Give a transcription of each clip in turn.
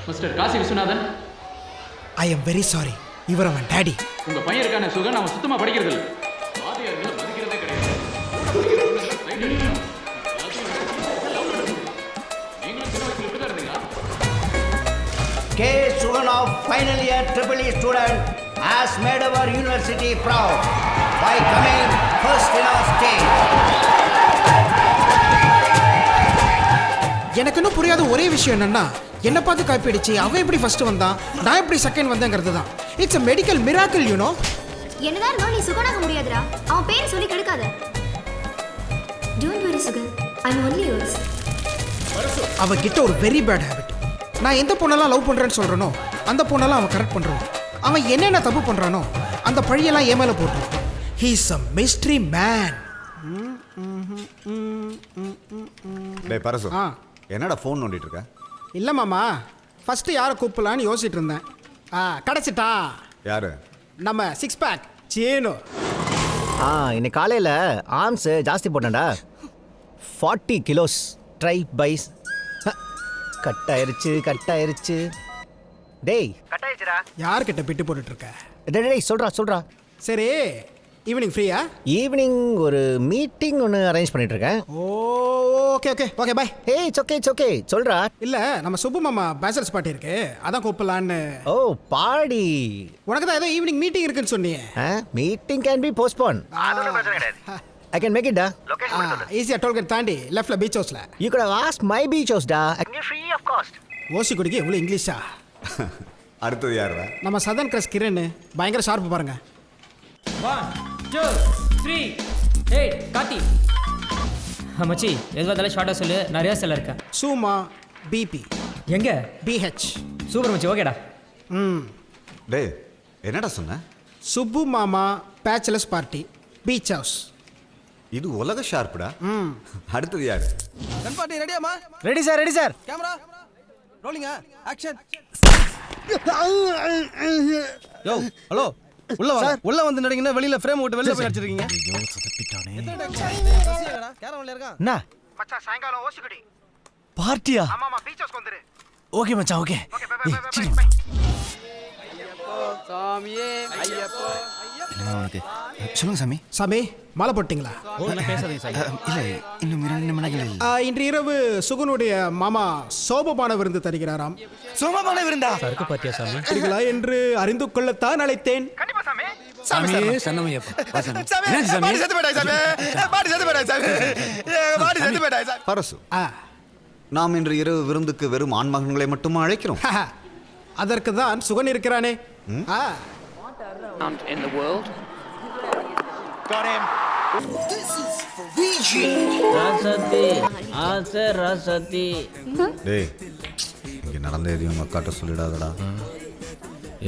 Mister Kasi Viswanathan, I am very sorry. இவர் அவன் daddy. உங்க பையன் இருக்கான சுகன் அவன் சுத்தமா படிக்கிறது இல்லை. வாத்தியார்களை மதிக்கிறதே கிடையாது. நீங்களும் சின்ன வயசுல இப்படிதான் இருந்தீங்களா? K. Suganov, final year EEE student, has made our university proud by coming first in our state. எனக்கு இன்னும் புரியாத ஒரே விஷயம் என்னன்னா, என்ன பார்த்து காப்பி அடிச்சு அவன் எப்படி ஃபர்ஸ்ட் வந்தான், நான் எப்படி செகண்ட் வந்தேங்கிறது தான். It's a medical miracle, you know. என்னதான் இருந்தாலும் நீ சுகனாக முடியாதுடா. அவன் பேரை சொல்லி கெடுக்காத. Don't worry Sugan, I'm only yours. அவகிட்ட ஒரு வெரி பேட் ஹேபிட். நான் எந்த பொண்ணெல்லாம் லவ் பண்றேன்னு சொல்றேனோ அந்த பொண்ணெல்லாம் அவன் கரெக்ட் பண்றான். அவன் என்னென்ன தப்பு பண்றானோ அந்த பழியெல்லாம் ஏன் மேல போட்டுருவான். He is a mystery man. டேய் பரசு, என்னடா ஃபோன் நோண்டிட்டு இருக்க? இல்லை மாமா, ஃபர்ஸ்ட் யாரை கூப்பிடலான்னு யோசிச்சுட்டு இருந்தேன். கிடச்சிட்டா. யாரு? நம்ம சிக்ஸ் பேக் சேனு. இன்னைக்கு காலையில் ஆர்ம்ஸ் ஜாஸ்தி போட்டேன்டா. 40 கிலோஸ் ட்ரை பைஸ். கட்டாயிருச்சு. டேய் கட்டாயிருச்சுடா. யார்கிட்ட பிட்டு போட்டுட்டு இருக்க? டேய் சொல்றா. சரி, ஈவினிங் ஃப்ரீயா? ஈவினிங் ஒரு மீட்டிங் ஒன்று அரேஞ்ச் பண்ணிட்டு இருக்கேன். Okay bye. இட்ஸ் ஓகே சொல்றா. இல்லை, நம்ம சுப்பு மாமா பேச்சலர்ஸ் பார்ட்டி இருக்கு, அதான் கூப்பிடலான்னு. ஓ பாடி. உனக்கு தான் ஏதோ ஈவினிங் மீட்டிங் இருக்குன்னு சொன்னியே. Meeting can be postpone. I can make it da. ஈஸியா டோல்கேட் தாண்டி லெஃப்ட்ல பீச் ஹவுஸ்ல. You could have asked my beach house da. Free of cost. ஓசி குடிக்கு இவ்வளவு இங்கிலீஷா? அடுத்தது யாருடா? நம்ம சதன் கிரஸ் கிரண், பயங்கர ஷார்ப் பாருங்க. 1 2 3 8 காத்தி. மச்சி எங்க வந்தாலும் ஷார்ட்டா சொல்லு, நிறைய செல்ல இருக்கேன். சூமா பிபி எங்க? பிஹெச். சூப்பர் மச்சி, ஓகேடா. டேய் என்னடா சொன்ன? சுப்பு மாமா பேச்சலர்ஸ் பார்ட்டி பீச் ஹவுஸ். இது உலக ஷார்ப்புடா. அடுத்தது யாரு? கன்பார்ட்டி ரெடியாமா? Ready sir. Camera rolling, action. Yo hello, உள்ள வந்து நடிங்கன்னா வெளியில ஃப்ரேம் விட்டு வெளியில போய் அடிச்சிருக்கீங்க. கேரவன்ல இருக்கா? என்ன மச்சான் சாயங்காலம் ஓசி குடி பார்ட்டியா? ஆமாமா பீச் ஹவுஸ் வந்துரு. ஓகே மச்சான் ஓகே. சாமியே ஐயப்போ. உனக்கு சொல்லுங்க சாமி. சாமி மாலை போட்டீங்களா? பேசாதீங்க சார். இல்லை இன்னும் 2 நிமிடங்கள் இல்லை. இன்று இரவு சுகனுடைய மாமா சோபபான விருந்து தருகிறாராம். சோமபான விருந்தா? சரக்கு பார்ட்டியா சாமி? இருக்கிறீர்களா என்று அறிந்து கொள்ளத்தான் அழைத்தேன். சாமி சன்னமையப்பா. பரசு, நாம் இன்று இரவு விருந்துக்கு வெறும் ஆண்மகன்களை மட்டும் அழைக்கிறோம். அதற்கு தான் சுகன் இருக்கிறானே. in the world. Got him. This is for VG. ராசதி. டேய் இங்கே நடந்த எதையும் உங்கள் அக்காட்ட சொல்லிடாதடா.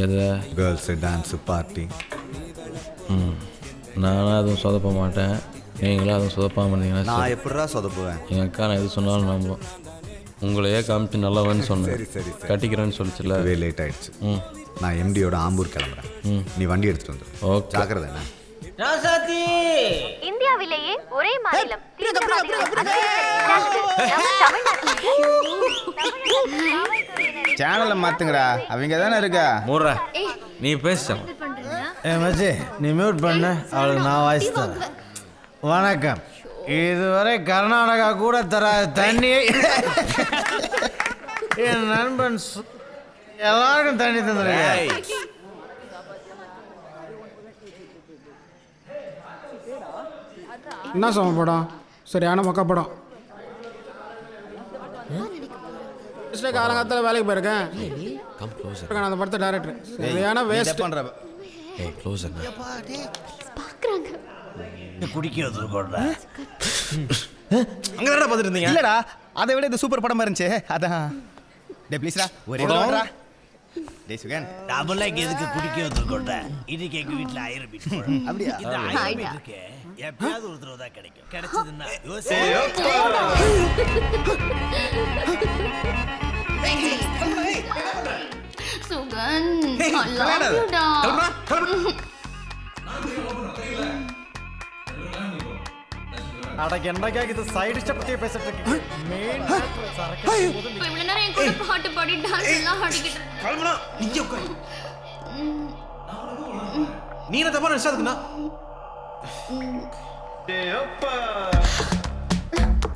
எதை? Girls dance party. நானும் அதுவும் சொதப்ப மாட்டேன், நீங்களும் அதுவும் சொதப்பாமல் இருந்தீங்கன்னா நான் எப்படிடா சொதப்புவேன்? எங்கள் அக்கா நான் எது சொன்னாலும் நம்புவோம். உங்களையே காமிச்சு நல்லவன்னு சொன்னேன். சரி கட்டிக்கிறேன்னு சொல்லிச்சுல. லேட் ஆயிடுச்சு. நான் எம்டியோட ஆம்பூர் கிளம்புறேன். நீ வண்டி எடுத்துட்டு வந்துடு. ஓகே. ஜாக்கிரதை என்ன? ராசதி. இந்தியாவிலேயே ஒரே மாநிலம் சேனலை மாத்துங்கடா, அவங்க தானே இருக்கா. மூடுறா, நீ பேச. மச்சி நீ மியூட் பண்ண, அவளுக்கு நான் வாய்ஸ் தரேன். வணக்கம். இதுவரை கர்நாடகா கூட தராத தண்ணியை என் நண்பன் எல்லாருக்கும் தண்ணி தந்துருக்கேன். என்ன சம படம்? சரியான மொக்க படம். காலங்காலத்தில் வேலைக்கு போயிருக்கேன். அந்த படத்தை டைரக்டர் சரியான வேஸ்ட் பண்ற. குடிக்கிறது அங்கதானே பார்த்துட்டு இருந்தீங்க? இல்லடா, அதை விட இது சூப்பர் படமா இருந்துச்சு, அதான். டே ப்ளீஸ்டா ஒரே வாடா. டே சுகன் டபுள் லைக் எதுக்கு குடிக்கிறது கொண்ட? இதுக்கு எங்க வீட்ல 1000 பீட் போறோம். அப்படியே இந்த 1000 பீட்க்கு எப்பயாவது ஒரு தடவை தான் கிடைக்கும். கிடைச்சதுன்னா சுகன் I love you டா. அட என்னக்கா இது சைடு ஸ்டெப் பத்தி பேசிட்டு இருக்கு மெயின் சரக்கு இவ்வளவு நேரம் என் கூட பாட்டு பாடி டான்ஸ் எல்லாம் ஆடிக்கிட்டு கல்மனா நீங்க உட்காரு. நீ என்ன தப்பா நினைச்சதுக்குண்ணா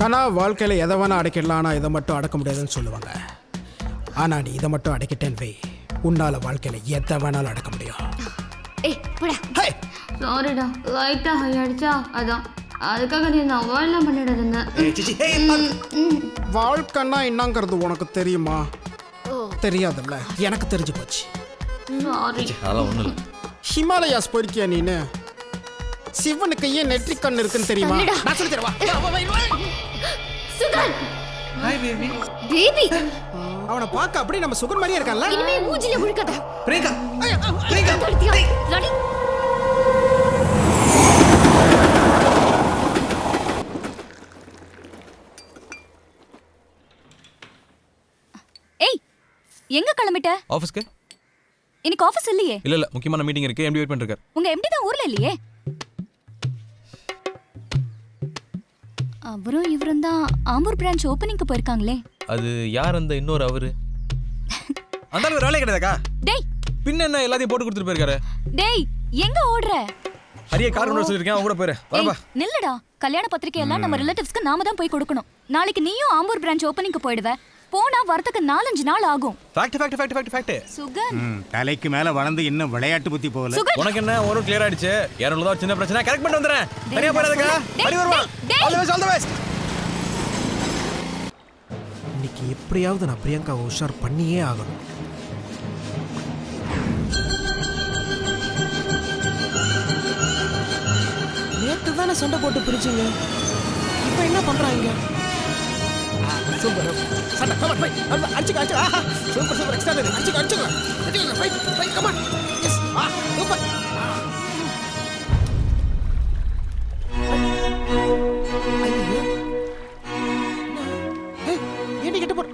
கனா வாழ்க்கையில எதை வேணா அடைக்கிடலாம், ஆனா இதை மட்டும் அடக்க முடியாதுன்னு சொல்லுவாங்க. ஆனா நீ இதை மட்டும் அடைக்கிட்டேன்னு வை, உன்னால வாழ்க்கையில எதை வேணாலும் அடக்க முடியும். ஏய் போடா. சாரிடா, லைட்டா ஹை அடிச்சா அதான், அதுக்காக நீ நான் அவாய்ட்லாம் பண்ணிடாதேன்னு. வாழ்க்கைன்னா என்னங்கிறது உனக்கு தெரியுமா? தெரியாதுல்ல, எனக்கு தெரிஞ்சு போச்சு. சாரி. அதெல்லாம் ஒன்றும் இல்லை. ஹிமாலயாஸ் போயிருக்கியா நீனு? சிவனுக்கு ஏன் நெற்றிக் கண் இருக்குன்னு தெரியுமா? நான் சொல்லி தரவா? சுகன். Hi baby. பேபி. அவனை பார்க்க அப்படியே நம்ம சுகன் மாதிரியே இருக்கான்ல? இனிமே மூஞ்சில முழுக்காத. பிரேகா. பிரேகா. ரெடி? ஏய், எங்க கிளம்பிட்ட? ஆஃபீஸ்க்கு? இன்னைக்கு ஆபீஸ் இல்லையே. இல்லை முக்கியமான மீட்டிங் இருக்கு. எம்டி வெயிட் பண்ணிருக்காரு. உங்க எம்டி தான் ஊர்ல இல்லையே. அவரும் இவரும் தான் ஆம்பூர் பிரான்ச் ஓபனிங்க்கு போயிருக்காங்களே. அது யார் அந்த இன்னொரு அவரு? அந்த ஒரு வேலையே கிடையாதுக்கா. டேய், பின்ன என்ன எல்லாத்தையும் போட்டு கொடுத்துட்டு போயிருக்காரு. டேய் எங்க ஓடுற? ஹரிய கார் கொண்டு சொல்லிருக்கேன், அவங்க கூட போயிரு. வரப்பா. நில்லுடா, கல்யாண பத்திரிக்கை எல்லாம் நம்ம ரிலேட்டிவ்ஸ்க்கு நாம தான் போய் கொடுக்கணும். நாளைக்கு நீயும் ஆம்பூர் பிரான்ச் ஓபனிங்க்கு போயிடுவ. போனா வரதுக்கு 4-5 நாள் ஆகும். ஃபேக்ட். சுகன், தலைக்கு மேல வளர்ந்து இன்னும் விளையாட்டு புத்தி போகல. சுகன். உனக்கு என்ன ஒரு கிளியர் ஆயிடுச்சு. யாரோட தான் சின்ன பிரச்சனை கரெக்ட் பண்ணிட்டு வந்துறேன். சரியா போறதுக்கா? ஹரி வருவா. All the best. இன்னைக்கு எப்படியாவது நான் பிரியங்காவை உஷார் பண்ணியே ஆகணும். நேற்று தானே சண்டை போட்டு பிரிச்சிங்க, இப்போ என்ன பண்றாங்க? சூப்பர் சண்டை, கமான் ஃபைட், அடிச்சுக்க ஆஹா சூப்பர் எக்ஸ்ட்ராடனரி, அடிச்சுக்க ஃபைட் கமான், எஸ் சூப்பர். ஏன் கிட்ட போ,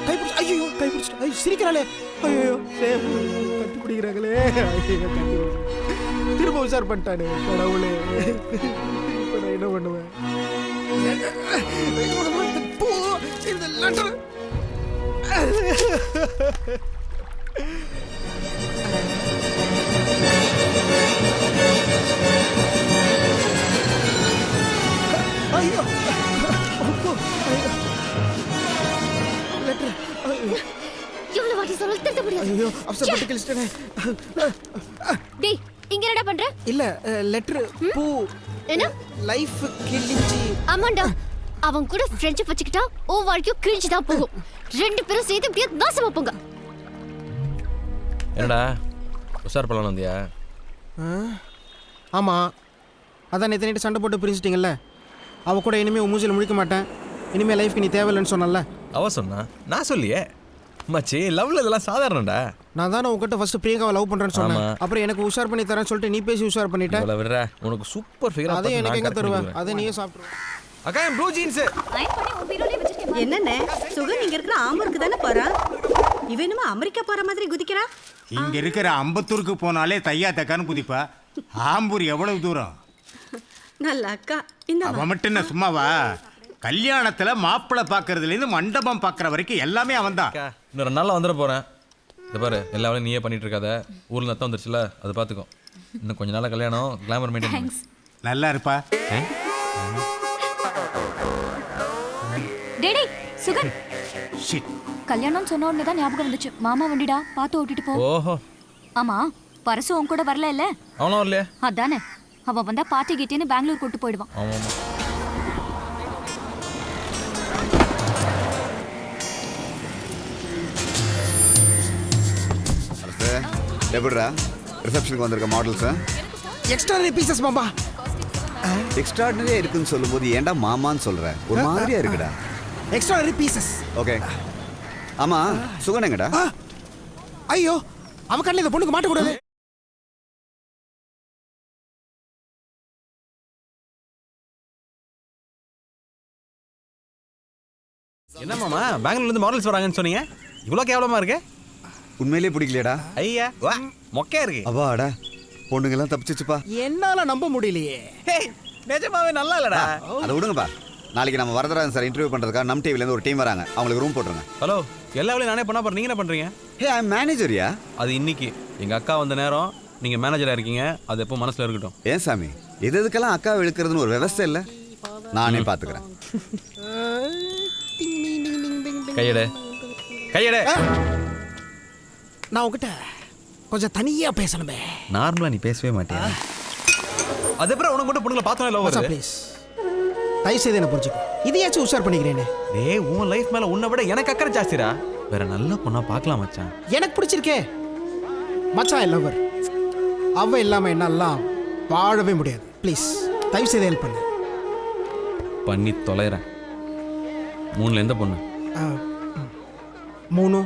கை பிடிச்சு, ஐயோ கை பிடிச்சிட்டு, ஐயோ சிரிக்கிறாளே, ஐயோ கட்டி பிடிக்கிறாங்களே, ஐயோ கட்டி திரும்ப உஷார் பண்ணிட்டானே கடவுளே. இப்போ நான் என்ன பண்ணுவேன்? இந்த லெட்டர் ஐயோ லெட்டர் இவ்வளவு வாட்டி சொல்ல திருத்த முடியாது. ஐயோ அப்செட் பண்ணி கிழிச்சிட்டேனே. டேய், இங்க என்னடா பண்ற? இல்ல லெட்டர் பூ என்ன லைஃப் கிழிஞ்சி. ஆமாண்டா, அவன் கூட ஃப்ரெண்ட்ஷிப் வச்சுக்கிட்டா ஓ வாழ்க்கையும் கிழிஞ்சு தான் போகும். ரெண்டு பேரும் சேர்த்து அப்படியே நாசமா போங்க. என்னடா உஷார் பண்ணலாம் வந்தியா? ஆமா, அதான் நேற்று நைட்டு சண்டை போட்டு பிரிச்சிட்டிங்கல்ல, அவ கூட இனிமே மூஞ்சில முழிக்க மாட்டேன், இனிமே லைஃப்க்கு நீ தேவையில்லைன்னு சொன்னல. அவ சொன்னா நான் சொல்லியே மச்சி, லவ்ல இதெல்லாம் சாதாரணடா. நான் தானே உங்ககிட்ட ஃபர்ஸ்ட் பிரியங்காவை லவ் பண்றேன்னு சொன்னேன். அப்புறம் எனக்கு உஷார் பண்ணி தரேன்னு சொல்லிட்டு நீ பேசி உஷார் பண்ணிட்ட. இவள விடுற, உனக்கு சூப்பர் ஃபிகர். அதே எனக்கு எங்க தருவேன்? அதை நீயே சாப்பிடு. அக்கா ப்ளூ ஜீன்ஸ் அயன் பண்ணி உன் பீரோலயே வச்சிருக்கேன். என்னண்ணே சுகன் இங்க இருக்கிற ஆம்பூருக்கு தானே போறான்? இவன் என்னமோ அமெரிக்கா போற மாதிரி குதிக்கிறா. இங்க இருக்கிற அம்பத்தூருக்கு போனாலே தையா தக்கான்னு குதிப்பா. ஆம்பூர் எவ்வளவு தூரம்? நல்ல அக்கா. இந்த அவ மட்டும் என்ன சும்மாவா? கல்யாணத்துல மாப்பிள்ளை பாக்குறதுல இருந்து மண்டபம் பாக்குற வரைக்கும் எல்லாமே அவன் தான். இன்னும் 2 நாள்ல வந்துட போறேன். இந்த பாரு, எல்லா வேலையும் நீயே பண்ணிட்டு இருக்காத. ஊர்ல நத்தம் வந்துருச்சுல, அதை பாத்துக்கோ. இன்னும் கொஞ்ச நாள்ல கல்யாணம், கிளாமர் மெயின்டைன் பண்ணு. நல்லா இருப்பா. டேய் சுகன், ஷிட். கல்யாணம் சொன்ன உடனே தான் ஞாபகம் வந்துச்சு. மாமா வண்டிடா, பார்த்து ஓட்டிட்டு போ. ஓஹோ. ஆமா, பரசு உன் கூட வரல இல்ல? அவனும் வரலையே. அதானே, அவன் வந்தா பார்ட்டி கிட்டேன்னு பெங்களூர் கூட்டு போயிடுவான். ஆமா ஆமா. எப்படிடா ரிசப்ஷனுக்கு வந்திருக்க மாடல்ஸ்? எக்ஸ்ட்ராடனரி பீசஸ் மாமா. எக்ஸ்ட்ராடனரியா இருக்குன்னு சொல்லும்போது ஏன்டா மாமான்னு சொல்ற? ஒரு மாதிரியா இருக்குடா. Extraordinary pieces. ஓகே. ஆமா, சுகன் எங்கடா? ஐயோ, அவ கண்ணில் இந்த பொண்ணுக்கு மாட்டக்கூடாது. என்ன மாமா, பெங்களூர்ல இருந்து மாடல்ஸ் வராங்கன்னு சொன்னீங்க, இவ்வளவு கேவலமா இருக்கு? உண்மையிலேயே பிடிக்கலையடா? ஐயா வா, மொக்கையா இருக்கு. அவாடா, பொண்ணுங்கெல்லாம் தப்பிச்சிச்சுப்பா. என்னால நம்ப முடியலையே. நிஜமாவே நல்லா இல்லடா. அதை விடுங்கப்பா. நாளைக்கு நம்ம வரதராஜன் சார் இன்டர்வியூ பண்ணுறதுக்காக நம் டிவிலேருந்து ஒரு டீம் வராங்க. அவங்களுக்கு ரூம் போட்டுருங்க. ஹலோ, எல்லா வேலையும் நானே பண்ணா நீங்கள் என்ன பண்ணுறீங்க? ஹே, ஐ எம் மேனேஜரியா. அது இன்னைக்கு எங்கள் அக்கா வந்த நேரம் நீங்கள் மேனேஜராக இருக்கீங்க. அது எப்போ மனசில் இருக்கட்டும். ஏன் சாமி, எதுக்கெல்லாம் அக்காவை இழுக்கிறதுன்னு ஒரு விவசாயம் இல்லை? நானே பார்த்துக்கிறேன். கையடே கையடே. நான் உங்ககிட்ட கொஞ்சம் தனியாக பேசணுமே. நார்மலாக நீ பேசவே மாட்டியா? அதுக்கப்புறம் உனக்கு மட்டும் பொண்ணுங்களை பார்த்தோம் இல்லை? ப்ளீஸ் தயவு செய்து என்ன புரிஞ்சுக்கோ. இதையாச்சும் உஷார் பண்ணிக்கிறேனே. டேய், உன் லைஃப் மேலே உன்னை விட எனக்கு அக்கறை ஜாஸ்திடா. வேற நல்ல பொண்ணா பார்க்கலாம் மச்சான். எனக்கு பிடிச்சிருக்கே மச்சான். லவ்வர் அவ இல்லாமல் என்னெல்லாம் வாழவே முடியாது. ப்ளீஸ் தயவு செய்து ஹெல்ப் பண்ணு. பண்ணி தொலைகிறேன். 3ல் எந்த பொண்ணு? 3.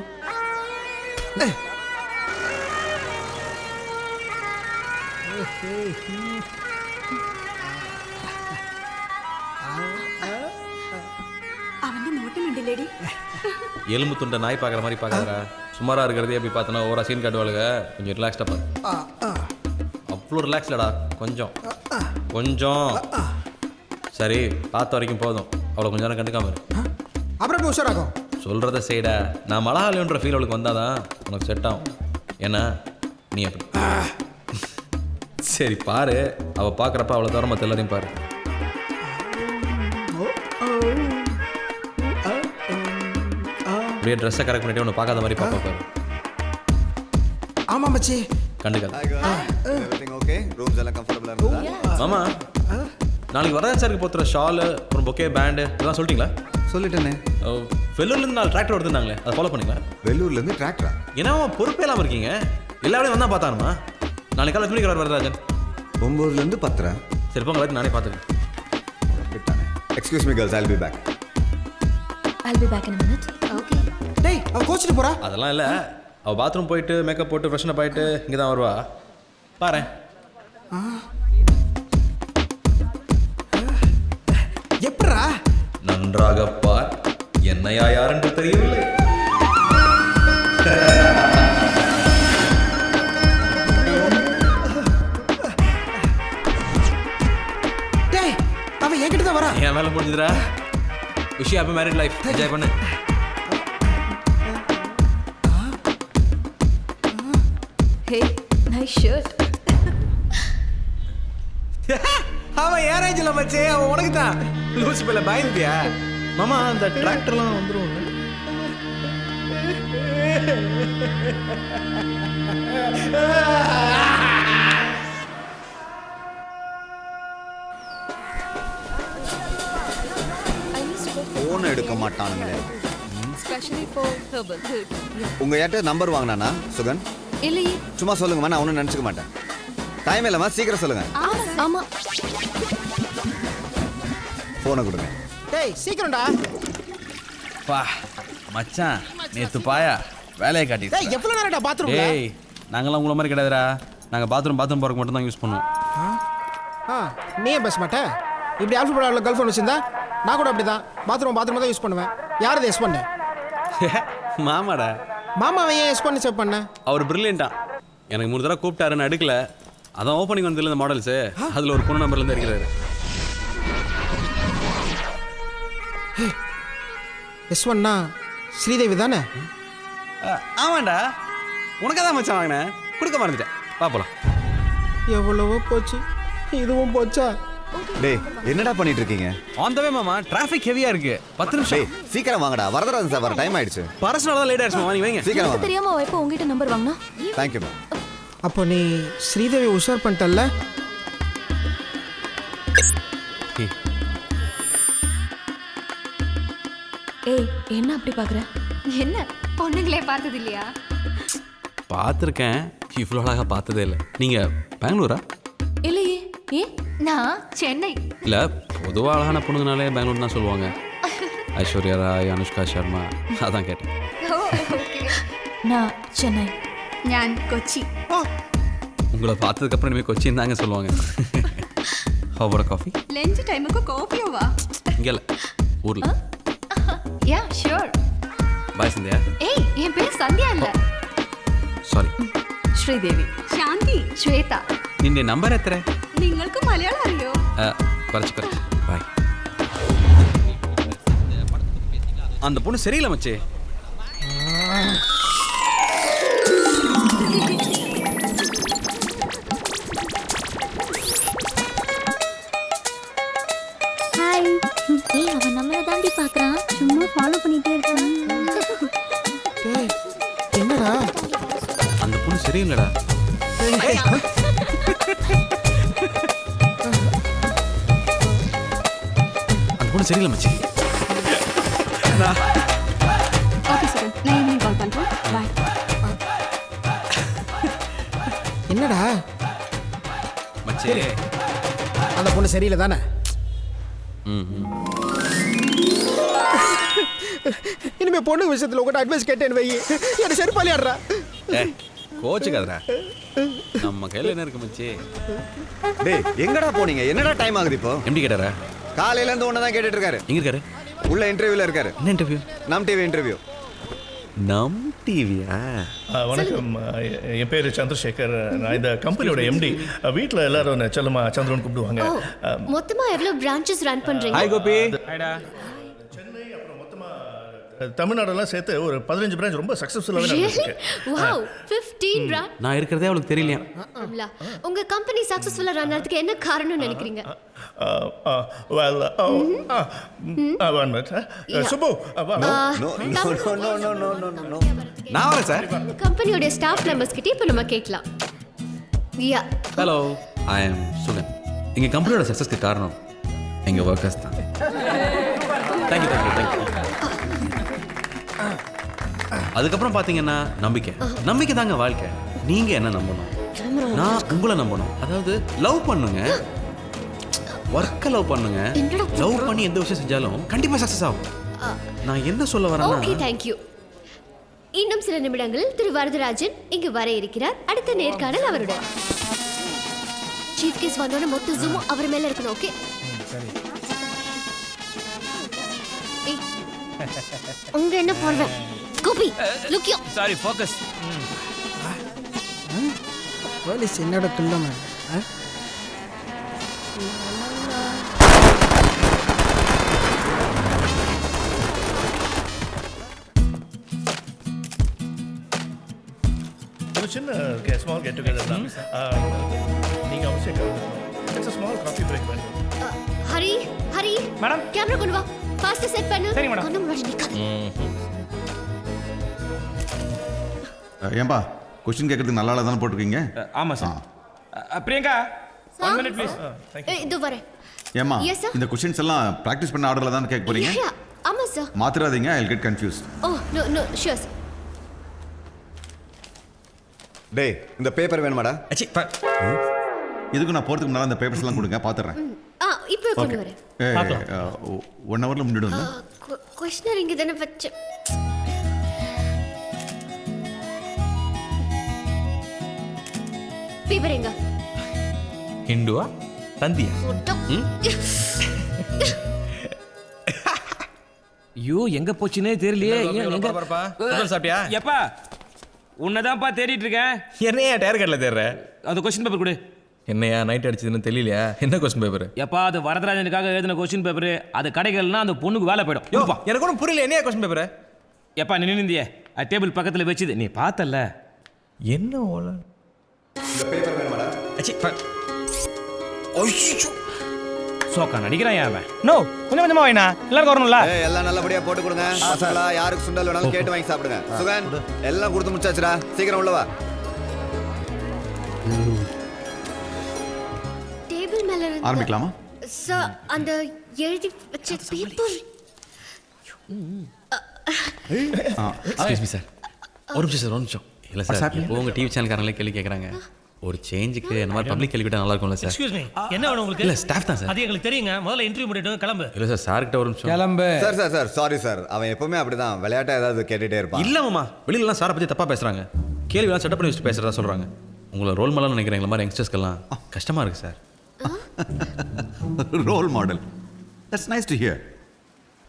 அவன் நோட்டமிண்டி லேடி. எலும்பு துண்டை நாய் பார்க்குற மாதிரி பார்க்குறா. சுமாராக இருக்கிறதே அப்படி பார்த்தோன்னா ஓரா சீன் காட்டுவாளுங்க. கொஞ்சம் ரிலாக்ஸ்டாக பாரு. அவ்வளோ ரிலாக்ஸ்லடா. கொஞ்சம் கொஞ்சம் சரி, பார்த்த வரைக்கும் போதும். அவ்வளோ கொஞ்சம் நேரம் கண்டுக்காம இரு. அப்புறம் உஷாராகும். சொல்கிறத செய்டா. நான் மலஹாலின்ற ஃபீல் அவளுக்கு வந்தாதான் உனக்கு செட் ஆகும். ஏன்னா நீ அப்படி. சரி பாரு, அவள் பார்க்குறப்ப அவ்வளோ தூரம் மற்ற எல்லாரையும் பாரு. அப்படியே ட்ரெஸ்ஸை கரெக்ட் பண்ணிட்டு ஒன்று பார்க்காத மாதிரி பாப்பா பாரு. ஆமாம் மச்சி. கண்டுக்காது. ஓகே, ரூம்ஸ் எல்லாம் கம்ஃபர்டபுளாக இருக்குதா? மாமா, நாளைக்கு வரதன் சாருக்கு போத்துற ஷாலு, அப்புறம் பொக்கே, பேண்டு இதெல்லாம் சொல்லிட்டீங்களா? சொல்லிட்டேனே. வெள்ளூர்லேருந்து 4 டிராக்டர் வருதுன்னாங்களே, அதை ஃபாலோ பண்ணிங்களா? வெள்ளூர்லேருந்து டிராக்டரா? ஏன்னா பொறுப்பே இல்லாமல் இருக்கீங்க. எல்லா வேலையும் வந்தால் பார்த்தாருமா. நாளைக்கு காலை துணிக்கு வரதராஜன் 9லேருந்து 10. சரி போங்க, நானே பார்த்துக்கிறேன். Excuse me girls, I'll be back. I'll be back in a minute. Okay. டேய், அவ கோச்சிட்டு போறா. அதெல்லாம் இல்லை, அவள் பாத்ரூம் போயிட்டு மேக்கப் போட்டு ஃப்ரெஷ்ஷனாக போயிட்டு இங்கே தான் வருவா. பாரு எப்படா? நன்றாக பார், என்னையா யாரென்று தெரியவில்லை. டேய், அவ என்கிட்ட தான் வரா. என் வேலை முடிஞ்சுதுடா. விஷயம் ஹாப்பி மேரிட் லைஃப், என்ஜாய் பண்ணு. Hey, nice shirt. அவன் ஏன் ரேஞ்சில் மச்சே, அவன் உனக்கு தான். லூஸ் பிள்ளை பயந்துட்டியா? மாமா, அந்த டிராக்டர்லாம் வந்துடும். ஃபோன் எடுக்க மாட்டானுங்களே. Especially for herbal. உங்கள் யார்கிட்ட நம்பர் வாங்கினானா சுகன்? இல்லையே. சும்மா சொல்லுங்கம்மா, நான் ஒன்றும் நினச்சிக்க மாட்டேன். டைம் இல்லைம்மா, சீக்கிரம் சொல்லுங்கள். ஆமா. ஃபோனை கொடுங்க. டேய், சீக்கிரம்டா. பா மச்சான், நேற்று பாயா வேலையை காட்டி. டேய், எவ்வளவு நேரம்டா பாத்ரூம்ல? டேய், நாங்களாம் உங்களை மாதிரி கிடையாதுடா. நாங்கள் பாத்ரூம் போகிறதுக்கு மட்டும் தான் யூஸ் பண்ணுவோம். நீ ஏன் பேச மாட்டே? இப்படி ஆல்ஃபபெட் கேர்ள் ஃப்ரெண்ட் வச்சிருந்தா நான் கூட அப்படிதான் பாத்ரூம் தான் யூஸ் பண்ணுவேன். யார் இதை எஸ் பண்ண? மாமாடா. மாமாவை ஏன் எஸ் பண்ணி செக் பண்ண? அவர் பிரில்லியண்டா. எனக்கு 3 தடவை கூப்பிட்டாருன்னு எடுக்கல. அதான் ஓப்பனிங் வந்ததில்ல இந்த மாடல்ஸு. அதில் ஒரு பொண்ணு நம்பர்லேருந்து இருக்கிறாரு. எஸ் ஒன்னா ஸ்ரீதேவி தானே? ஆமாண்டா, உனக்கு தான் மச்சான் வாங்கினேன், கொடுக்க மறந்துட்டேன். பார்ப்பலாம். எவ்வளவோ போச்சு, இதுவும் போச்சா? டேய், என்னடா பண்ணிட்டு இருக்கீங்க? ஆன் த வே மாமா, டிராஃபிக் ஹெவியா இருக்கு. 10 நிமிஷம். டேய், சீக்கிரம் வாங்கடா, வரதராஜன் சார் வர டைம் ஆயிடுச்சு. பர்சனலா தான் லேட் ஆயிடுச்சு மாமா, நீ வைங்க. சீக்கிரம் வாங்க. தெரியாம அவ எப்போ உங்ககிட்ட நம்பர் வாங்கினா? Thank you ma'am. அப்போ நீ ஸ்ரீதேவி உஷார் பண்ணிட்டல்ல? ஏய், என்ன அப்படி பாக்குற? என்ன பொண்ணுங்களே பார்த்தது இல்லையா? பார்த்துருக்கேன், இவ்வளோ அழகாக பார்த்ததே இல்லை. நீங்கள் பெங்களூரா? இல்லையே. நான் சென்னை. இல்லை, பொதுவாக அழகான பொண்ணுங்கனாலே பெங்களூர் தான் சொல்லுவாங்க. ஐஸ்வர்யா ராய், அனுஷ்கா சர்மா, அதான் கேட்டேன். நான் சென்னை. ഞാൻ കൊച്ചി. உங்களை பார்த்ததுக்கப்புறம் இனிமேல் கொச்சின் தாங்க சொல்லுவாங்க. How coffee? ലഞ്ച് ടൈമുக்கு காஃபியோவா? இங்கே இல்லை, ஊரில். Yeah sure. பாய் சந்தியா. ஏய், என் பேர் சந்தியா இல்ல. சாரி. ശ്രീദേവി. ശാന്തി. ശ്വേത. നിന്റെ നമ്പർ എത്ര? നിങ്ങൾക്ക് മലയാളം അറിയോ? குறைச்சி பாய். அந்த பொண்ணு சரியில்லை மச்சி. ஹாய். ஏய் அவன் நம்மள தாண்டி பார்க்கறான். சும்மா ஃபாலோ பண்ணிட்டே இருக்கான். டேய் என்னடா அந்த பொண்ணு சரியில்லடா. அந்த பொண்ணு சரியில்லை மச்சி. ஓகே சார் நான் ஈவினிங் கால் பண்றேன். பை. என்னடா மச்சி. அந்த பொண்ணு சரியில்லை தானே? இனிமே பொண்ணு விஷயத்துல உங்கள்கிட்ட அட்வைஸ் கேட்டேன்னு வை, என்ன செருப்பாளி ஆடுறா. கோச்சுக்காதடா, நம்ம கையில் என்ன இருக்கு மச்சி. டேய் எங்கடா போனீங்க? என்னடா டைம் ஆகுது இப்போ? எப்படி கேட்டாரா? காலையில இருந்து ஒண்ணு தான் கேட்டுட்டு இருக்காரு. எங்க இருக்காரு? உள்ள இன்டர்வியூல இருக்காரு. என்ன இன்டர்வியூ? நம் டிவி இன்டர்வியூ. நம் டிவியா? வணக்கம், என் பேர் சந்திரசேகர். நான் இந்த கம்பெனியோட எம்டி. வீட்டில் எல்லாரும் செல்லமா சந்திரன் கூப்பிடுவாங்க. மொத்தமா எவ்வளவு பிரான்ச்சஸ் ரன் பண்றீங்க? ஹாய் கோபி. சென்னை அப்புறம் மொத்தமா தமிழ்நாடெல்லாம் சேர்த்து ஒரு 15 பிரான்ச் ரொம்ப சக்ஸஸ்ஃபுல்லாகவே நடந்துருக்கு. Wow, 15 branch. நான் இருக்கிறதே அவளுக்கு தெரியலையா? உங்க கம்பெனி சக்சஸ்ஃபுல்லா ரன் ஆகிறதுக்கு என்ன காரணம் நினைக்கிறீங்க? Well, one minute. சுப்பு, வா. நான் வரேன் சார். கம்பெனியோட ஸ்டாஃப் மெம்பர்ஸ் கிட்ட இப்ப நம்ம கேட்கலாம். யா. ஹலோ, ஐ அம் சுகன். எங்கள் கம்பெனியோட சக்ஸஸ்க்கு காரணம் எங்கள் ஒர்க்கர்ஸ் தான். Thank you thank you thank you. அதுக்கப்புறம் பார்த்தீங்கன்னா நம்பிக்கை தாங்க வாழ்க்கை. நீங்கள் என்ன நம்பணும், நான் உங்களை நம்பணும். அதாவது லவ் பண்ணுங்க, ஒர்க்கை லவ் பண்ணுங்க. லவ் பண்ணி எந்த விஷயம் செஞ்சாலும் கண்டிப்பாக சக்ஸஸ் ஆகும். நான் என்ன சொல்ல வரேன்னா, ஓகே தேங்க்யூ. இன்னும் சில நிமிடங்களில் திரு வரதராஜன் இங்கு வர இருக்கிறார். அடுத்த நேர்காணல் அவருடன். சீஃப் கெஸ்ட் வந்தோட மொத்த ஜூமும் அவர் மேல இருக்கணும். ஓகே சரி. உங்க என்ன போறேன் Gopi look you. Sorry focus. Police என்னோட துள்ளமா. ஒரு சின்ன ஸ்மால் கெட் டுகெதர் தான். நீங்க அவசியம் கலந்துக்கணும். It's a small coffee break வேணும். ஹரி மேடம், கேமரா கொண்டு வா. ஃபாஸ்ட் செட் பண்ணு. சரி மேடம். கண்ணு முன்னாடி நிக்காத. ஏன்பா கொஸ்டின் கேட்கறதுக்கு நல்லா தானே போட்டிருக்கீங்க? ஆமாம் சார். Priyanka 1 minute please. இது வரேன். ஏம்மா Yes, sir. இந்த கொஸ்டின்ஸ் எல்லாம் பிராக்டிஸ் பண்ண ஆர்டர்ல தான் கேட்க போறீங்க? ஆமா சார். மாத்திராதீங்க, I will get confused. Oh no sure sir. டேய் இந்த பேப்பர் வேணுமாடா? அச்சி இதுக்கு நான் போறதுக்கு முன்னால அந்த பேப்பர்ஸ் எல்லாம் கொடுங்க, பாத்துறேன். இப்போ கொண்டு வரேன். 1 ஹவர்ல முடிடுங்க. क्वेश्चनर இங்க தான வச்ச. பேப்பர் எங்க? ஹிந்துவா தந்தியா? ஐயோ எங்க போச்சுனே தெரியலையே. சாப்பிட்டியா? எப்பா உன்னதான்ப்பா தேடிட்டு இருக்கேன். என்னையா டயர் கட்டில் தேடுற? அது கொஸ்டின் பேப்பர் கொடு. என்னையா நைட் அடிச்சதுன்னு தெரியலையா? என்ன கொஸ்டின் பேப்பர்? எப்பா அது வரதராஜனுக்காக எழுதின கொஸ்டின் பேப்பர். அது கிடைக்கலன்னா அந்த பொண்ணுக்கு வேலை போயிடும். யோப்பா எனக்கு ஒன்றும் புரியல. என்னையா கொஸ்டின் பேப்பர்? எப்பா நீ நின்னுந்தியே டேபிள் பக்கத்தில் வச்சுது நீ பார்த்தல. என்ன ஓல இந்த பேப்பர் வேணுமாடா? அச்சி ஐயோ சோக்கா நடிக்கிறான் அவன். நோ கொஞ்சம் கொஞ்சமா வேணா எல்லாரும் வரணும்ல. எல்லாம் நல்லபடியா போட்டு கொடுங்க. பசங்களா யாருக்கு சுண்டல் வேணாலும் கேட்டு வாங்கி சாப்பிடுங்க. சுகன் எல்லாம் கொடுத்து முடிச்சாச்சுடா, சீக்கிரம் உள்ள வா. டேபிள் மேல இருந்து ஆரம்பிக்கலாமா? சார் அந்த எழுதி வச்ச பேப்பர். எக்ஸ்கியூஸ் மீ சார், ஒரு நிமிஷம். இல்லை சார், இப்போ உங்கள் டிவி சேனல்காரங்களே கேள்வி கேட்குறாங்க. ஒரு சேஞ்சுக்கு இந்த மாதிரி பப்ளிக் கேள்வி கேட்டால் நல்லா இருக்கும்ல சார்? எக்ஸ்கியூஸ் மீ என்ன வேணும் உங்களுக்கு? இல்லை ஸ்டாஃப் தான் சார். அது எங்களுக்கு தெரியுங்க. முதல்ல இன்டர்வியூ பண்ணிட்டு கிளம்பு. இல்லை சார், சார்கிட்ட ஒரு நிமிஷம். கிளம்பு. சார் சாரி சார், அவன் எப்பவுமே அப்படிதான் விளையாட்டா ஏதாவது கேட்டுட்டே இருப்பான். இல்லை மாமா, வெளியிலலாம் சாரை பற்றி தப்பாக பேசுகிறாங்க. கேள்விலாம் செட்டப் பண்ணி வச்சுட்டு பேசுகிறதா சொல்கிறாங்க. உங்களை ரோல் மாடல் நினைக்கிறேன். எங்களை மாதிரி யங்ஸ்டர்ஸ்க்கெல்லாம் கஷ்டமாக இருக்குது sir. Role model, that's nice to hear.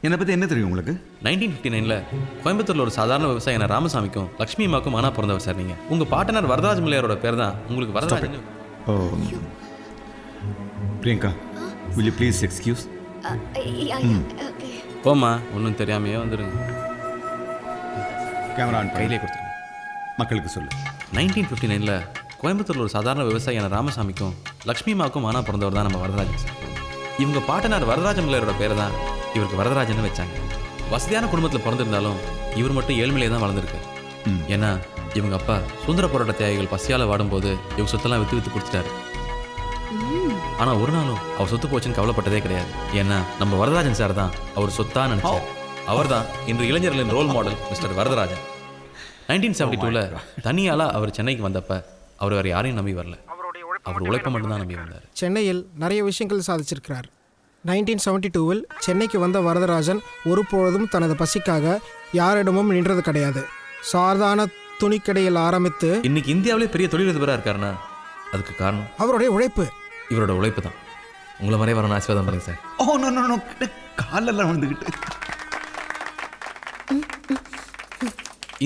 என்னை பற்றி என்ன தெரியும் உங்களுக்கு? 1959 கோயம்புத்தூரில் ஒரு சாதாரண விவசாயியான ராமசாமிக்கும் லக்ஷ்மி அம்மாவுக்கும் மனா பிறந்தவர் சார் நீங்கள். உங்கள் பாட்டனர் வரதராஜ் முல்லையாரோட பேர் தான் உங்களுக்கு Varadarajan. Priyanka, Will you please excuse? Okay. போம்மா ஒன்றும் தெரியாமையே வந்துடுங்க. கேமரா ஆன் கையிலே கொடுத்துருங்க. மக்களுக்கு சொல்லு. 1959 கோயம்புத்தூரில் ஒரு சாதாரண விவசாயியான ராமசாமிக்கும் லக்ஷ்மி அம்மாவுக்கும் மானா பிறந்தவர் தான் நம்ம வரதராஜன் சார். இவங்க பாட்டனார் வரதராஜன் பிள்ளையரோட பேரை தான் இவருக்கு வரதராஜன் வச்சாங்க. வசதியான குடும்பத்தில் பிறந்திருந்தாலும் இவர் மட்டும் ஏழ்மையிலே தான் வளர்ந்துருக்கு. ஏன்னா இவங்க அப்பா சுதந்திர போராட்ட தியாகிகள் பசியால் வாடும்போது இவங்க சொத்தெல்லாம் விற்று கொடுத்துட்டாரு. ஆனால் ஒரு நாளும் அவர் சொத்து போச்சுன்னு கவலைப்பட்டதே கிடையாது. ஏன்னா நம்ம வரதராஜன் சார் தான் அவர் சொத்தா நினைச்சார். அவர் தான் இன்று இளைஞர்களின் ரோல் மாடல் மிஸ்டர் வரதராஜன். 1972 தனியால அவர் சென்னைக்கு வந்தப்ப அவர் வேறு யாரையும் நம்பி வரல. அவர் உழைப்பை மட்டும்தான் நம்பி வந்தார். சென்னையில் நிறைய விஷயங்கள் சாதிச்சிருக்கிறார். 1972 சென்னைக்கு வந்த வரதராஜன் ஒருபொழுதும் தனது பசிக்காக யாரிடமும் நின்றது கிடையாது. சாதாரண துணிக்கடையில் ஆரம்பித்து இன்னைக்கு இந்தியாவிலே பெரிய தொழிலதிபராக இருக்காருன்னா அதுக்கு காரணம் அவருடைய உழைப்பு. இவரோட உழைப்பு தான். உங்களை மாதிரி வரணும் ஆசீர்வாதம் பண்ணுங்க sir. Oh no no no, காலெல்லாம் வந்துக்கிட்டு.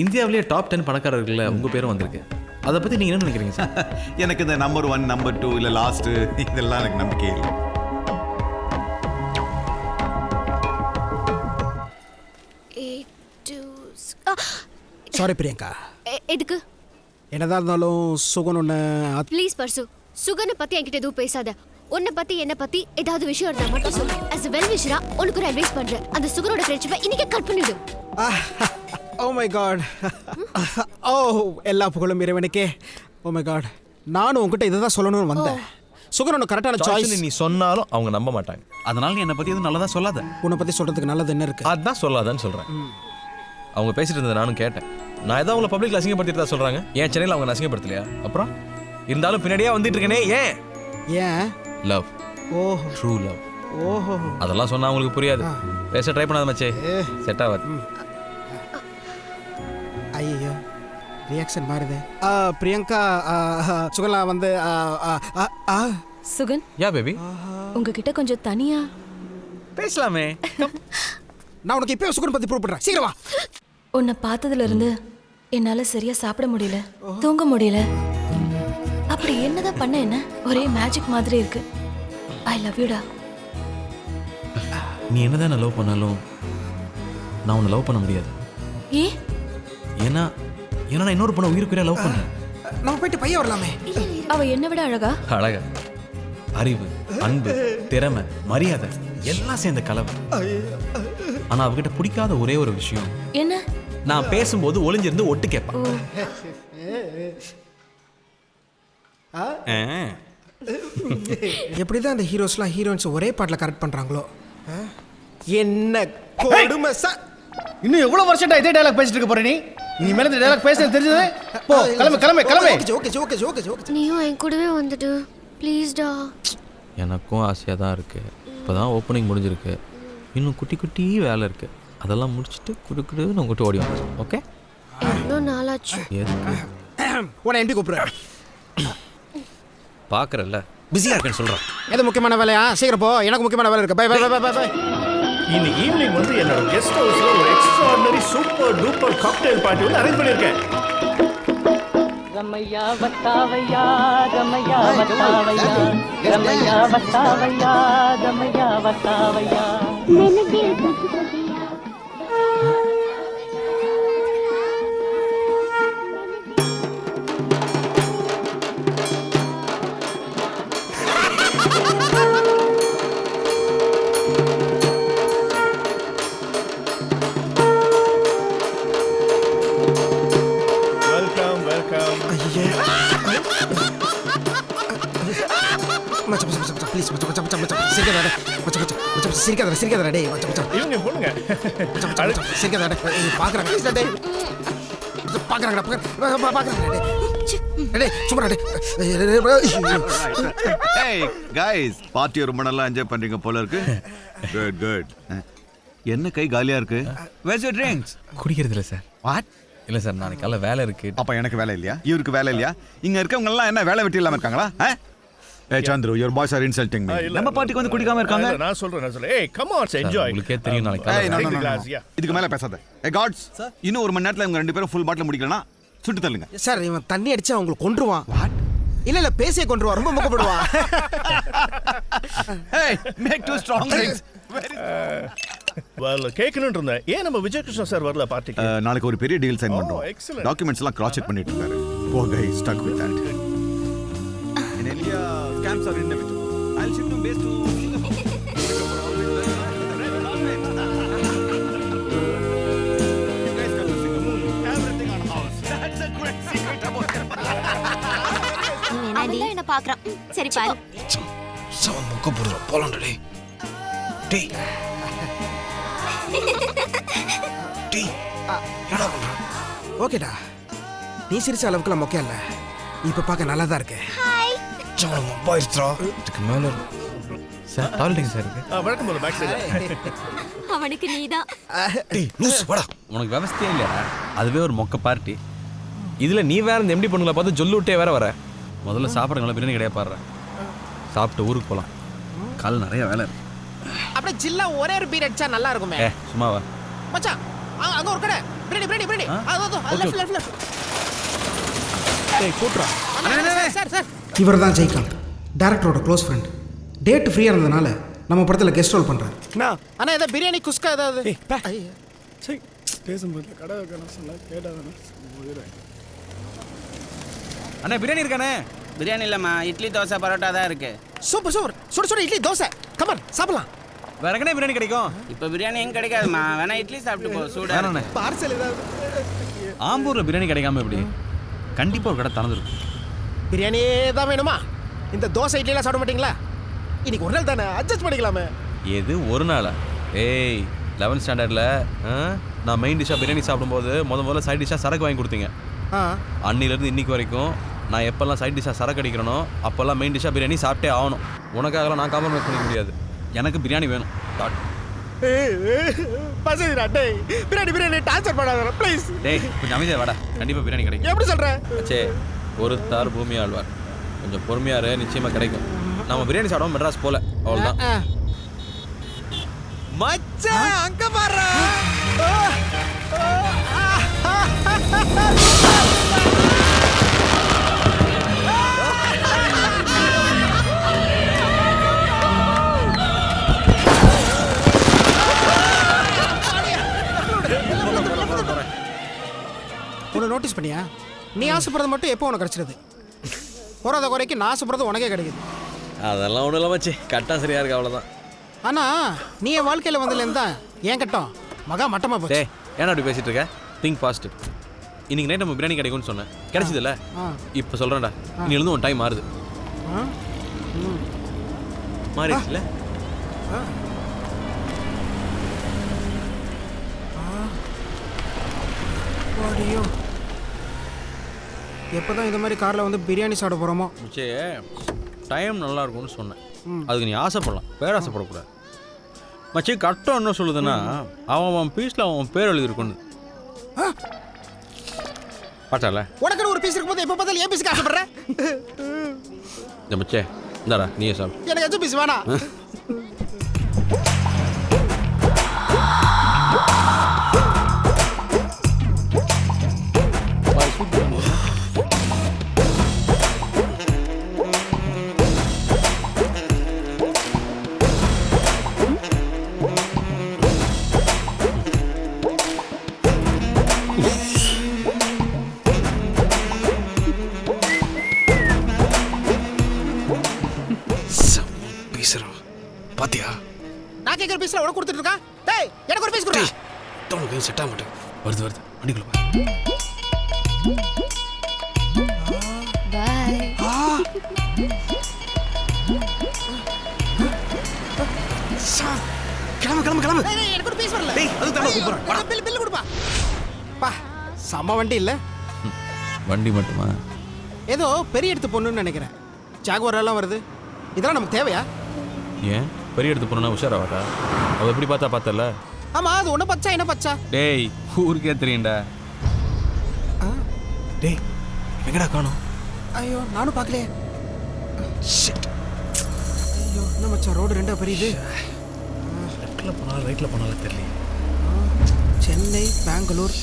இந்தியாவிலேயே டாப் 10 பணக்காரர்களில் உங்கள் பேரும் வந்திருக்கு. அதை பற்றி நீங்கள் என்ன நினைக்கிறீங்க சார்? எனக்கு இந்த நம்பர் 1 நம்பர் 2 இல்லை லாஸ்ட்டு இதெல்லாம் எனக்கு நம்பிக்கை இல்லை. சாரி பிரியங்கா. எதுக்கு? என்னதான் இருந்தாலும் சுகன் ஒன்று. ப்ளீஸ் பர்சு, சுகனை பத்தி என்கிட்ட எதுவும் பேசாத. உன்னை பத்தி என்ன பத்தி ஏதாவது விஷயம் இருந்தா மட்டும் சொல்லு. as a well wisher உனக்கு ஒரு அட்வைஸ் பண்றேன். அந்த சுகனோட ஃப்ரெண்ட்ஷிப்பை இன்னைக்கு கட் பண்ணிடு. Oh my God. ஓ எல்லா புகழும் இறைவனுக்கே. ஓ மை காட், நானும் உங்ககிட்ட இதை தான் சொல்லணும்னு வந்தேன். சுகன் ஒன்று கரெக்டான சாய்ஸ். நீ சொன்னாலும் அவங்க நம்ப மாட்டாங்க. அதனால நீ என்னை பற்றி எதுவும் நல்லதாக சொல்லாத. உன்னை பற்றி சொல்கிறதுக்கு நல்லது என்ன இருக்குது? அதுதான் சொல்லாதான்னு சொல்கிறேன். அவங்க பேசிட்டு இருந்ததை நானும் கேட்டேன். நான் ஏதாவது அவங்கள பப்ளிக் அசிங்கப்படுத்திட்டு தான் சொல்கிறாங்க. ஏன் சென்னையில் அவங்க அசிங்கப்படுத்தலையா? அப்புறம் இருந்தாலும் பின்னாடியே வந்துட்டு இருக்கேனே ஏன்? ஏன்? லவ். ஓஹோ, ட்ரூ லவ். ஓஹோ, அதெல்லாம் சொன்னால் அவங்களுக்கு புரியாது. பேச ட்ரை பண்ணாத மச்சே, செட் ஆகாது. ஐயோ ரியாக்ஷன் மாறுது. பிரியங்கா, சுகன்லா வந்து சுகன், யா பேபி, உங்ககிட்ட கொஞ்சம் தனியா பேசலாமே. நான் உனக்கு இப்போ சுகன் பற்றி ப்ரூவ் பண்ணுறேன். சீக்கிரம் வா. உன்னை பார்த்ததுல இருந்து என்னால சரியா சாப்பிட முடியல, தூங்க முடியல. அப்படி என்னதான் பண்ண என்ன ஒரே மேஜிக் மாதிரி இருக்கு. ஐ லவ் யூடா. நீ என்னதான் நான் லவ் பண்ணாலும் நான் உன்னை லவ் பண்ண முடியாது. ஏன்னா நான் இன்னொரு பொண்ணை உயிருக்குரிய லவ் பண்ணேன். நம்ம போயிட்டு பையன் வரலாமே. அவ என்ன விட அழகா. அழகா, அறிவு, அன்பு, திறமை, மரியாதை எல்லாம் சேர்ந்த கலவை. ஆனா அவகிட்ட பிடிக்காத ஒரே ஒரு விஷயம் என்ன? நான் பேசும்போது ஒளிஞ்சிருந்து ஒட்டு கேட்பான். எப்படிதான் அந்த ஹீரோஸ்லாம் ஹீரோயின்ஸ் ஒரே பாட்டில் கரெக்ட் பண்ணுறாங்களோ. என்ன கொடுமை சார். இன்னும் எவ்வளவு வருஷம் இதே டயலாக் பேசிட்டு இருக்க போற நீ? இனிமேல் இந்த டயலாக் பேசுறது தெரிஞ்சது? போ, கிளம்பு கிளம்பு கிளம்பு. Okay okay okay okay. நீயும் என் கூடவே வந்துடு ப்ளீஸ் டா. எனக்கும் ஆசையாக தான் இருக்குது. இப்போ தான் ஓப்பனிங் முடிஞ்சிருக்கு. இன்னும் குட்டி குட்டி வேலை இருக்குது. அதெல்லாம் முடிச்சுட்டு குடுக்குடு நான் கூட்டு ஓடி வந்துடும். ஓகே, இன்னும் நாளாச்சு. எதுக்கு உன்னை எப்படி கூப்பிட்றேன்? பார்க்குறல்ல பிஸியாக இருக்கேன்னு சொல்கிறேன். எது முக்கியமான வேலையா? சீக்கிரம் போ, எனக்கு முக்கியமான வேலை இருக்கு. By by by by by. இன்னைக்கு ஈவினிங் வந்து என்னோட கெஸ்ட் ஹவுஸ்ல ஒரு extraordinary super duper cocktail party வந்து அரேஞ்ச் பண்ணிருக்கேன். ரமையா வத்தாவையா ரமையா வத்தாவையா ரமையா வத்தாவையா ரமையா வத்தாவையா. பார்ட்டியை ரொம்ப நல்லா என்ஜாய் பண்றீங்க போல இருக்கு. Good good. என்ன கை காலியா இருக்கு? Where's your drinks? குடிக்கிறது இல்லை சார். வாட்? இல்லை சார், நாளைக்கு காலைல வேலை இருக்குது. அப்போ எனக்கு வேலை இல்லையா? இவருக்கு வேலை இல்லையா? இங்க இருக்கவங்க எல்லாம் என்ன வேலை வெட்டி இல்லாம இருக்காங்களா? ஏய் Chandru, your boys are insulting me. நம்ம பார்ட்டிக்கு வந்து குடிக்காம இருக்காங்க. நான் சொல்றேன். ஏய் கம் ஆன் என்ஜாய். உங்களுக்கே தெரியும் நாளைக்கு காலைல. இதுக்கு மேல பேசாத. ஏய் காட்ஸ், இன்னும் ஒரு மணி நேரத்துல இவங்க ரெண்டு பேரும் ஃபுல் பாட்டில் முடிக்கலனா சுட்டு தள்ளுங்க. சார் இவன் தண்ணி அடிச்சா அவங்களை கொன்றுவான். வாட்? இல்ல பேசியே கொண்டுருவா, ரொம்ப முக்கப்படுவா. Hey, make 2 strong drinks. கேட்கணும்னு இருந்தேன். ஏன் நம்ம விஜய் கிருஷ்ணா சார் வரல பார்ட்டிக்கு? நாளைக்கு ஒரு பெரிய டீல் சைன் பண்றோம். excellent. டாக்குமெண்ட்ஸ் எல்லாம் கிராஸ் செக் பண்ணிட்டு இருக்காரு. Poor guy is stuck with that. In India, scams are inevitable. I'll ship them base to என்ன பாக்குறான். சரி பாரு. சவம் முக்க போடுற போலாம் டேய். டேய். டேய். என்னடா பண்ற? ஓகேடா. நீ சிரிச்ச அளவுக்கு மொக்க இல்ல. இப்ப பார்க்க நல்லா தான் இருக்கு. ஹாய். சவம் பாய்ஸ்ட்ரா. இதுக்கு மேல சார் டால்டிங் சார் இருக்கு. வணக்கம் போல பேக் சைடு. அவனுக்கு நீதான். டேய் லூஸ் வாடா. உனக்கு விவசாயம் இல்லையா? அதுவே ஒரு மொக்க பார்ட்டி. இதுல நீ வேற இந்த எம்டி பொண்ணுங்களை பார்த்து சொல்லு விட்டே வேற வர. முதல்ல சாப்பிடுங்களா, பிரியாணி கிடையாது பாடுற. சாப்பிட்டு ஊருக்கு போகலாம். கால் நிறைய வேலை இருக்கு. அப்படியே ஜில்லா ஒரே ஒரு பீர் அடிச்சா நல்லா இருக்குமே. சும்மாவா மச்சான், அங்க ஒரு கடை பிரியாணி. அது லெஃப்ட். டேய் கூட்றா. சார். இவர்தான் ஜெயகாந்த், டைரக்டரோட க்ளோஸ் ஃப்ரெண்ட். டேட் ஃப்ரீயா இருந்தனால நம்ம படத்துல கெஸ்ட் ரோல் பண்றாரு. அண்ணா ஏதோ பிரியாணி குஸ்கா ஏதாவது. சரி பேசும்போது கடை வைக்கணும் சொல்ல கேட்டாதானே. அண்ணா பிரியாணி இருக்கானே? பிரியாணி இல்லம்மா, இட்லி தோசை பரோட்டா தான் இருக்கு. சூப்பர் சுட இட்லி தோசை. கமான் சாப்பிடலாம். வேற எங்கனே பிரியாணி கிடைக்கும்? இப்போ பிரியாணி எங்க கிடைக்காதுமா, வேணா இட்லி சாப்பிட்டு போ. சூடா பார்சல் ஏதாவது. ஆம்பூர்ல பிரியாணி கிடைக்காம எப்படி? கண்டிப்பா ஒரு கடை திறந்துருக்கு. பிரியாணியே தான் வேணுமா? இந்த தோசை இட்லிலாம் சாப்பிட மாட்டீங்களா? இன்னைக்கு ஒரு நாள் தானே, அட்ஜஸ்ட் பண்ணிக்கலாமே. எது ஒரு நாளா? 11th ஸ்டாண்டர்ட்ல நான் மெயின் டிஷ்ஷாக பிரியாணி சாப்பிடும்போது முதல்ல சைட் டிஷ்ஷாக சரக்கு வாங்கி கொடுத்தீங்க. அன்னிலேருந்து இன்னைக்கு வரைக்கும் நான் எப்போல்லாம் சைட் டிஷ்ஷாக சரக்கு அடிக்கிறனோ அப்போல்லாம் மெயின் டிஷ்ஷாக பிரியாணி சாப்பிட்டே ஆகணும். உனக்காகலாம் நான் காம்ப்ரமைஸ் பண்ணிக்க முடியாது. எனக்கு பிரியாணி வேணும். பிரியாணி டார்ச்சர் பண்ணாத ப்ளீஸ். டேய் கொஞ்சம் அமைதியா வாடா, கண்டிப்பாக பிரியாணி கிடைக்கும். எப்படி சொல்கிறேன்? சே ஒரு தார் பூமி ஆழ்வார், கொஞ்சம் பொறுமையாரு, நிச்சயமாக கிடைக்கும். நம்ம பிரியாணி சாப்பிடாம மெட்ராஸ் போல, அவ்வளோதான். மச்சான் அங்க பாரு. உன்னை நோட்டீஸ் பண்ணியா? நீ ஆசைப்படுறது மட்டும் எப்போ உனக்கு கிடைச்சிருது? போகிறத குறைக்கு நான் ஆசைப்படுறது உனக்கே கிடைக்குது. அதெல்லாம் ஒன்றும் இல்லை மச்சி, கட்டம் சரியா இருக்கு, அவ்வளோதான். ஆனா நீ என் வாழ்க்கையில் வந்ததுலேருந்து தான் ஏன் கட்டம் மகா மட்டமா போச்சு. ஏன்னா அப்படி பேசிட்டு இருக்க? Think positive. இன்னைக்கு நைட் நம்ம பிரியாணி கிடைக்கும்னு சொன்னேன், கிடைச்சதில்ல. இப்போ சொல்கிறேன்டா, நீ எழுந்து உன் டைம் மாறுது. மாறிடுச்சுல? எப்போதான் இந்த மாதிரி காரில் வந்து பிரியாணி சாப்பிட போகிறோமோ. சே டைம் நல்லா இருக்கும்னு சொன்னேன், அதுக்கு நீ ஆசைப்படலாம், பேராசைப்படக்கூடாது. மச்சி கட்டம் என்ன சொல்லுதுன்னா, அவன் பீஸில் அவன் பேர் எழுதிருக்குன்னு பார்த்தால. உனக்கு ஒரு பீஸ் இருக்கும்போது எப்போ பார்த்தாலும் ஏன் பீஸுக்கு ஆசைப்படுறேன்? இந்த மச்சே இந்தாடா நீயே சாப்பிடு. எனக்கு எதுவும் பீஸ் வேணாம். பாத்தியா? நான் கேக்குற பீஸ்ல உனக்கு கொடுத்துட்டு இருக்கா? டேய் எனக்கு ஒரு பீஸ் குடுடா. தோணுக்கு செட் ஆக மாட்டேன். வருது வண்டிக்குள்ள போ. பை. கிளம்பு. டேய் எனக்கு ஒரு பீஸ் வரல. டேய் அது தான் கூப்பிடுறேன். வாடா பில் கொடுப்பா. பா சம வண்டி இல்ல? வண்டி மட்டுமா? ஏதோ பெரிய எடுத்து பொண்ணுன்னு நினைக்கிறேன். ஜாகுவார் எல்லாம் வருது. இதெல்லாம் நமக்கு தேவையா? ஏன் பெரிய எடுத்து போனா உஷாராவாடா? அவ எப்படி பார்த்தல? ஆமா அது ஒண்ணு பச்சா என்ன பச்சா? டேய் ஊருக்கே தெரியும்டா. டேய் எங்கடா காணோம்? ஐயோ நானும் பார்க்கலையே. ஷிட். ஐயோ என்ன மச்சான் ரோடு ரெண்டா பெரியது. லெஃப்ட்ல போனா ரைட்ல போனால தெரியல. சென்னை பெங்களூர்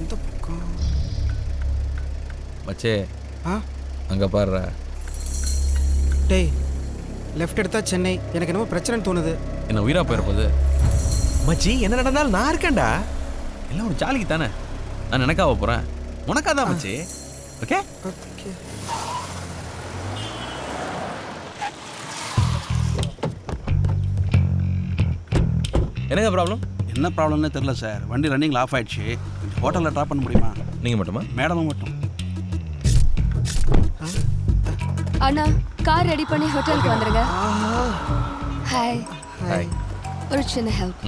இந்த பக்கம். மச்சே அங்கே பாடுற. டேய் லெஃப்ட் எடுத்தா சென்னை. எனக்கு என்னமோ பிரச்சனைன்னு தோணுது. என்ன உயிரா போயிருப்போது. மச்சி என்ன நடந்தாலும் நான் இருக்கேன்டா. எல்லாம் ஒரு ஜாலிக்கு தானே. நான் எனக்காக போகிறேன். உனக்காக தான் மச்சி. Okay okay. என்னங்க ப்ராப்ளம்? என்ன ப்ராப்ளம்னே தெரியல சார். வண்டி ரன்னிங்கில் ஆஃப் ஆயிடுச்சு. ஹோட்டலில் ட்ராப் பண்ண முடியுமா? நீங்கள் மட்டுமா? மேடமும் மட்டும். அண்ணா கார் ரெடி பண்ணி ஹோட்டலுக்கு வந்துருங்க. ஹாய். ஹாய். ஒரு சின்ன help.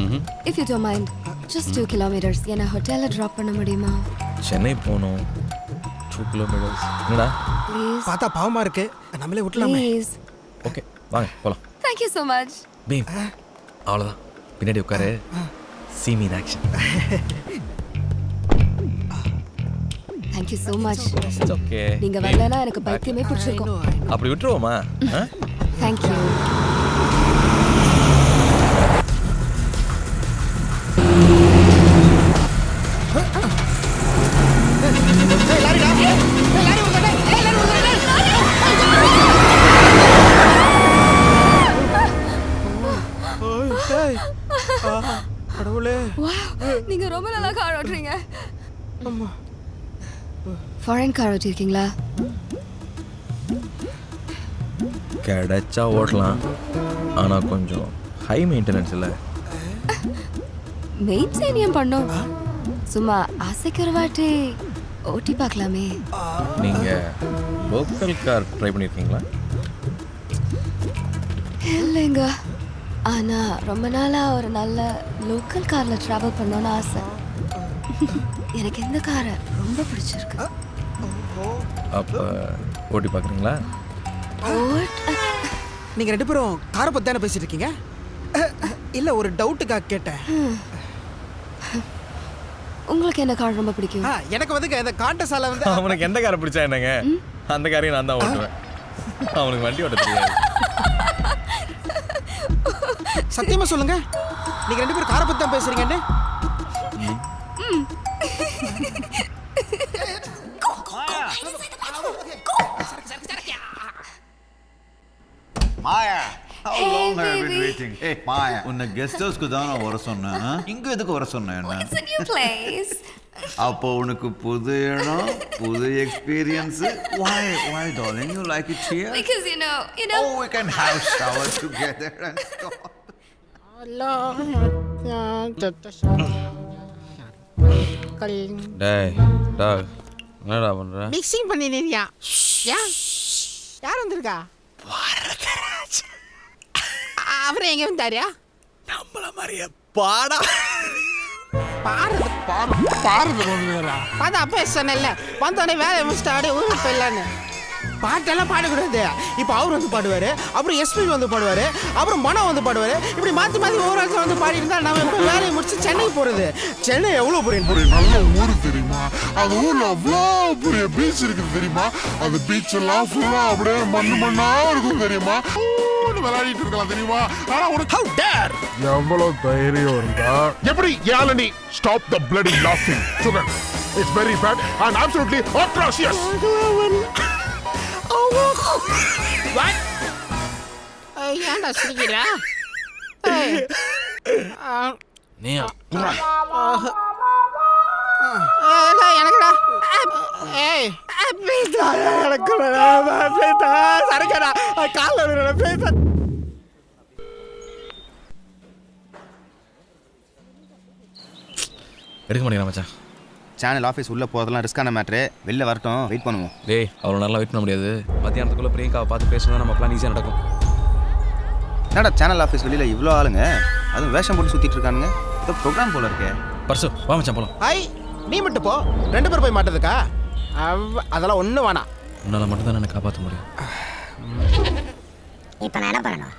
If you don't mind just 2 kilometers என்ன ஹோட்டலில் ட்ராப் பண்ண முடியுமா? சென்னை போகணும். 2 kilometers. என்னடா ப்ளீஸ். பார்த்தா பாவமா இருக்கு. நம்மளே விட்டலாமே. ப்ளீஸ். ஓகே வாங்க போகலாம். Thank you so much. Bheem அவ்வளோதான். பின்னாடி உட்காரு. See me in action. Thank you so much. It's okay. நீங்க வரலனா எனக்கு பைத்தியமே பிடிச்சிருக்கும். அப்படி விட்டுருவோமா? Thank you. கடவுளே. நீங்க ரொம்ப நல்லா கார் ஓட்டுறீங்க. ஃபாரின் கார் ஓட்டிருக்கீங்களா? கிடைச்சா ஓட்டலாம். ஆனால் கொஞ்சம் ஹை மெயின்டெனன்ஸ் இல்லை. மெயின்டெயின் பண்ணோம். சும்மா ஆசைக்கு ஒரு வாட்டி ஓட்டி பார்க்கலாமே. நீங்கள் லோக்கல் கார் ட்ரை பண்ணியிருக்கீங்களா? இல்லைங்க. ஆனா ரொம்ப நாளா ஒரு நல்ல லோக்கல் கார்ல டிராவல் பண்ணணும்னு ஆசை. எனக்கு இந்த காரை ரொம்ப பிடிச்சிருக்கு. அப்போ ஓட்டி பார்க்குறீங்களா? நீங்க 2 பேரும் காரை பத்தி தானே பேசிட்டு இருக்கீங்க? இல்ல ஒரு டவுட்டுக்காக கேட்டேன். உங்களுக்கு என்ன கார் ரொம்ப பிடிக்கும்? எனக்கு வந்து இந்த காட்டசாலை வந்து அவனுக்கு எந்த காரை பிடிச்சா என்னங்க? அந்த காரையும் நான் தான் ஓட்டுவேன். அவனுக்கு வண்டி ஓட்ட தெரியாது. சத்தியமா சொல்லுங்க, நீங்க 2 பேரும் காரை பத்தி தான் பேசுறீங்கன்னு. மாயா, how long have you been waiting? Hey மாயா, உன்னை கெஸ்ட் ஹவுஸ்க்கு தான் நான் வர சொன்னேன். இங்க எதுக்கு வர சொன்னேன்? என்ன? It's a new place. அப்போ உனக்கு புது இடம், புது experience. Why darling, you like it here? Because you know. Oh, we can have shower together and stuff. டேய் டாக் என்னடா பண்ற? மிக்சிங் பண்ணினியா? யார் வந்திருக்கா? வரதராஜ். அவரே எங்க வந்தாரியா? நம்மள மாதிரியே பாடா பாருது வந்துடா. பார்த்தா அப்போ சொன்னேன்ல, வந்தோடனே வேலையை முடிச்சுட்டு அப்படியே ஊருக்கு போயிடலான்னு. பாட்டெல்லாம் பாடக்கூடாது. இப்போ அவர் வந்து பாடுவார், அப்புறம் எஸ்பி வந்து பாடுவார், அப்புறம் மனம் வந்து பாடுவார். இப்படி மாற்றி மாற்றி ஒவ்வொரு இடத்துல வந்து பாடிட்டு நம்ம எப்போ வேலையை முடிச்சு சென்னை போகிறது. சென்னை எவ்வளோ பெரிய நல்ல ஊர் தெரியுமா? அந்த ஊரில் அவ்வளோ பெரிய பீச் இருக்குது தெரியுமா? அந்த பீச் எல்லாம் ஃபுல்லாக அப்படியே மண்ணா இருக்கும் தெரியுமா? விளையாடிட்டு இருக்கலாம் தெரியுமா? ஆனா உனக்கு how dare! எவ்வளவு தைரியம் இருந்தா எப்படி யாழனி stop the bloody laughing sugar. It's very bad and absolutely atrocious. What? ஏன்டா சிரிக்கிறா? நீ எனக்குடா ஏய் சரக்கடா கால பேச. எடுக்க மாட்டேங்கிறா மச்சான். சேனல் ஆஃபீஸ் உள்ளே போகிறதெல்லாம் ரிஸ்கான மேட்ரு. வெளில வரட்டும், வெயிட் பண்ணுவோம். டேய் அவ்வளோ நல்லா வெயிட் பண்ண முடியாது. மத்தியானத்துக்குள்ளே பிரியங்காவை பார்த்து பேசணும், நம்ம பிளான் ஈஸியாக நடக்கும். என்னடா சேனல் ஆஃபீஸ் வெளியில் இவ்வளோ ஆளுங்க, அதுவும் வேஷம் போட்டு சுற்றிட்டு இருக்கானுங்க. ஏதோ ப்ரோக்ராம் போல இருக்கே. பர்சு வா மச்சான் போகலாம். ஐ நீ மட்டும் போ, 2 பேர் போய் மாட்டதுக்கா? அதெல்லாம் ஒன்றும் வேணாம். உன்னால் மட்டும்தான் என்னை காப்பாற்ற முடியும். இப்போ நான் என்ன பண்ணணும்?